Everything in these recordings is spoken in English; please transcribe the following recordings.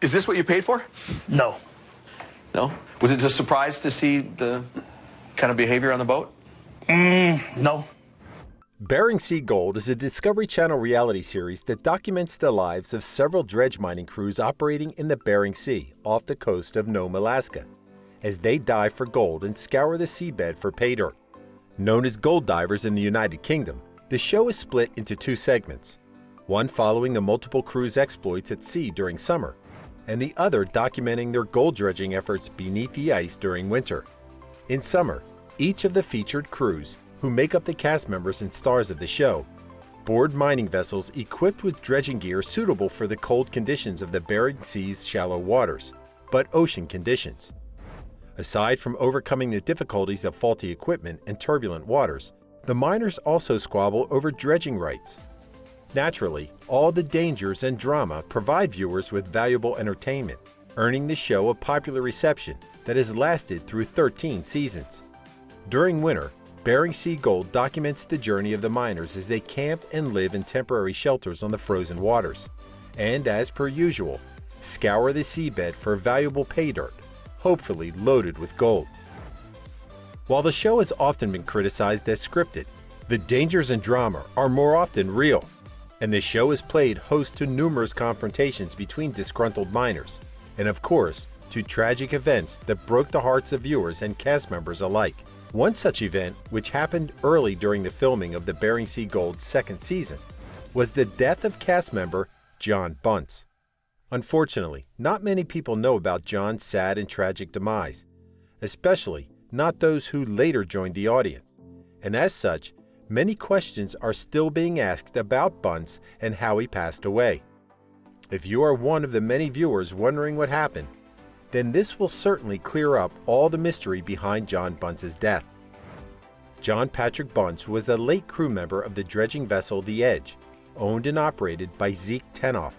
Is this what you paid for? No. No? Was it a surprise to see the kind of behavior on the boat? No. Bering Sea Gold is a Discovery Channel reality series that documents the lives of several dredge mining crews operating in the Bering Sea off the coast of Nome, Alaska, as they dive for gold and scour the seabed for paydirt. Known as gold divers in the United Kingdom, the show is split into two segments, one following the multiple crews' exploits at sea during summer, and the other documenting their gold dredging efforts beneath the ice during winter. In summer, each of the featured crews, who make up the cast members and stars of the show, board mining vessels equipped with dredging gear suitable for the cold conditions of the Bering Sea's shallow waters, but ocean conditions. Aside from overcoming the difficulties of faulty equipment and turbulent waters, the miners also squabble over dredging rights. Naturally, all the dangers and drama provide viewers with valuable entertainment, earning the show a popular reception that has lasted through 13 seasons. During winter, Bering Sea Gold documents the journey of the miners as they camp and live in temporary shelters on the frozen waters, and as per usual, scour the seabed for valuable paydirt, hopefully loaded with gold. While the show has often been criticized as scripted, the dangers and drama are more often real, and the show has played host to numerous confrontations between disgruntled miners, and of course, to tragic events that broke the hearts of viewers and cast members alike. One such event, which happened early during the filming of the Bering Sea Gold's second season, was the death of cast member John Bunce. Unfortunately, not many people know about John's sad and tragic demise, especially not those who later joined the audience, and as such, many questions are still being asked about Bunce and how he passed away. If you are one of the many viewers wondering what happened, then this will certainly clear up all the mystery behind John Bunce's death. John Patrick Bunce was a late crew member of the dredging vessel The Edge, owned and operated by Zeke Tenoff,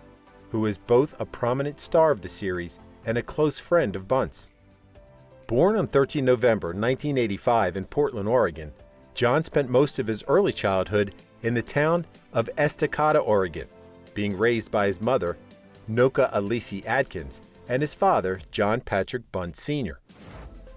who is both a prominent star of the series and a close friend of Bunce. Born on 13 November 1985 in Portland, Oregon, John spent most of his early childhood in the town of Estacada, Oregon, being raised by his mother, Noka Alisi Adkins, and his father, John Patrick Bunce Sr.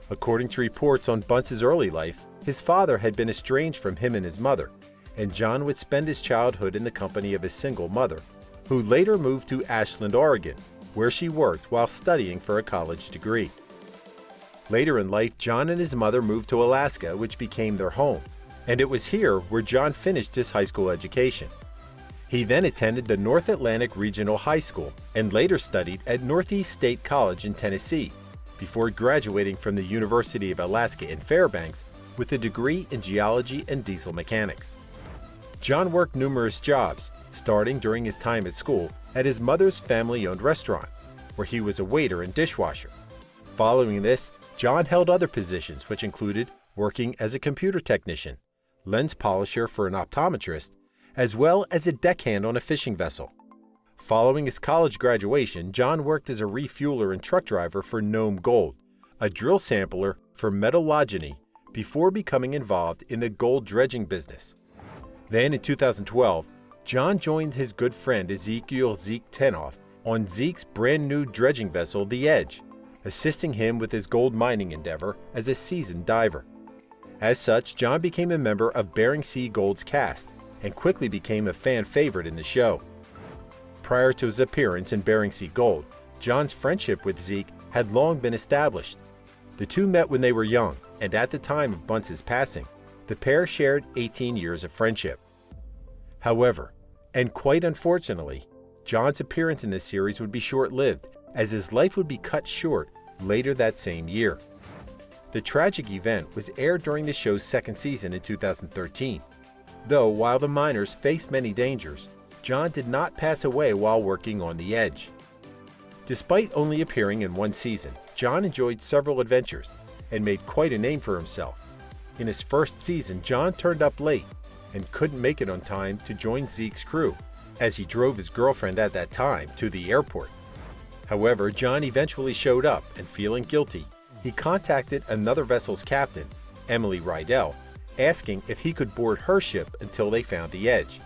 According to reports on Bunce's early life, his father had been estranged from him and his mother, and John would spend his childhood in the company of his single mother, who later moved to Ashland, Oregon, where she worked while studying for a college degree. Later in life, John and his mother moved to Alaska, which became their home, and it was here where John finished his high school education. He then attended the North Atlantic Regional High School and later studied at Northeast State College in Tennessee, before graduating from the University of Alaska in Fairbanks with a degree in geology and diesel mechanics. John worked numerous jobs, starting during his time at school at his mother's family-owned restaurant, where he was a waiter and dishwasher. Following this, John held other positions which included working as a computer technician, lens polisher for an optometrist, as well as a deckhand on a fishing vessel. Following his college graduation, John worked as a refueler and truck driver for Nome Gold, a drill sampler for metallogeny, before becoming involved in the gold dredging business. Then in 2012, John joined his good friend Ezekiel Zeke Tenoff on Zeke's brand new dredging vessel, The Edge, assisting him with his gold mining endeavor as a seasoned diver. As such, John became a member of Bering Sea Gold's cast and quickly became a fan favorite in the show. Prior to his appearance in Bering Sea Gold, John's friendship with Zeke had long been established. The two met when they were young, and at the time of Bunce's passing, the pair shared 18 years of friendship. However, and quite unfortunately, John's appearance in this series would be short-lived, as his life would be cut short later that same year. The tragic event was aired during the show's second season in 2013. Though while the miners faced many dangers, John did not pass away while working on The Edge. Despite only appearing in one season, John enjoyed several adventures and made quite a name for himself. In his first season, John turned up late and couldn't make it on time to join Zeke's crew, as he drove his girlfriend at that time to the airport. However, John eventually showed up, and feeling guilty, he contacted another vessel's captain, Emily Rydell, asking if he could board her ship until they found The Edge.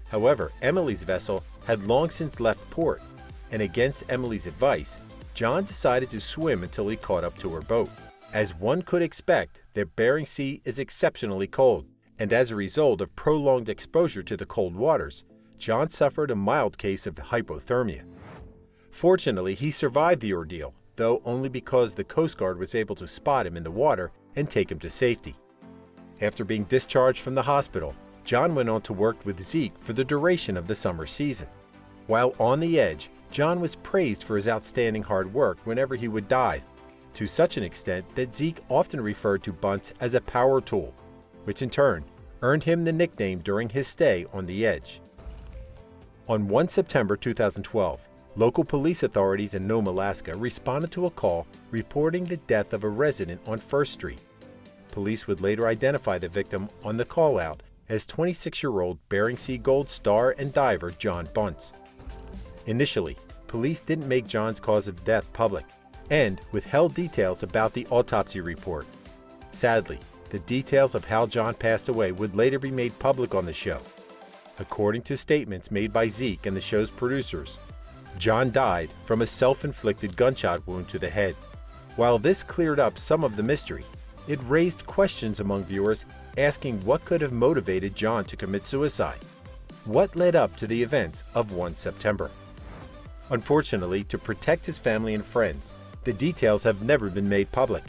However, Emily's vessel had long since left port, and against Emily's advice, John decided to swim until he caught up to her boat. As one could expect, the Bering Sea is exceptionally cold, and as a result of prolonged exposure to the cold waters, John suffered a mild case of hypothermia. Fortunately, he survived the ordeal, though only because the Coast Guard was able to spot him in the water and take him to safety. After being discharged from the hospital, John went on to work with Zeke for the duration of the summer season. While on the edge, John was praised for his outstanding hard work whenever he would dive, to such an extent that Zeke often referred to Bunce as a power tool, which in turn earned him the nickname during his stay on the edge. On 1 September 2012, local police authorities in Nome, Alaska responded to a call reporting the death of a resident on 1st Street. Police would later identify the victim on the call-out as 26-year-old Bering Sea Gold star and diver John Bunce. Initially, police didn't make John's cause of death public and withheld details about the autopsy report. Sadly, the details of how John passed away would later be made public on the show. According to statements made by Zeke and the show's producers, John died from a self-inflicted gunshot wound to the head. While this cleared up some of the mystery, it raised questions among viewers asking what could have motivated John to commit suicide. What led up to the events of 1 September? Unfortunately, to protect his family and friends, the details have never been made public.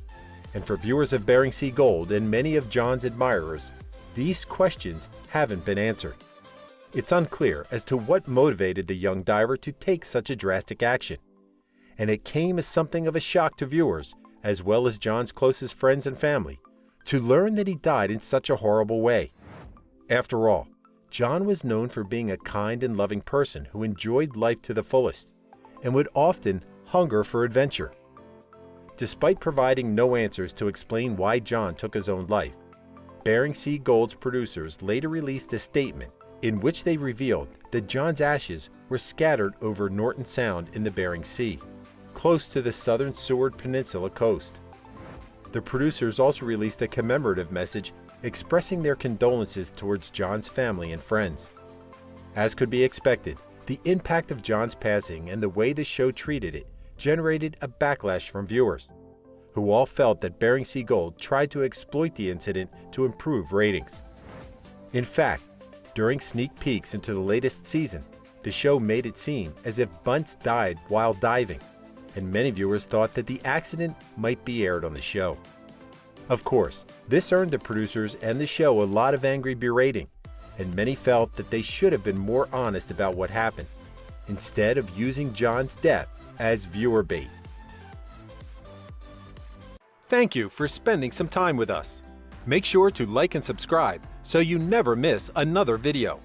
And for viewers of Bering Sea Gold and many of John's admirers, these questions haven't been answered. It's unclear as to what motivated the young diver to take such a drastic action. And it came as something of a shock to viewers, as well as John's closest friends and family, to learn that he died in such a horrible way. After all, John was known for being a kind and loving person who enjoyed life to the fullest and would often hunger for adventure. Despite providing no answers to explain why John took his own life, Bering Sea Gold's producers later released a statement in which they revealed that John's ashes were scattered over Norton Sound in the Bering Sea, close to the southern Seward Peninsula coast. The producers also released a commemorative message expressing their condolences towards John's family and friends. As could be expected, the impact of John's passing and the way the show treated it generated a backlash from viewers, who all felt that Bering Sea Gold tried to exploit the incident to improve ratings. In fact, during sneak peeks into the latest season, the show made it seem as if Bunce died while diving, and many viewers thought that the accident might be aired on the show. Of course, this earned the producers and the show a lot of angry berating, and many felt that they should have been more honest about what happened, instead of using John's death as viewer bait. Thank you for spending some time with us. Make sure to like and subscribe so you never miss another video.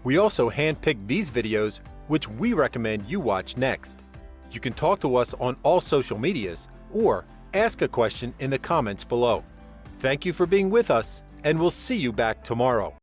We also handpick these videos which we recommend you watch next. You can talk to us on all social medias or ask a question in the comments below. Thank you for being with us, and we'll see you back tomorrow.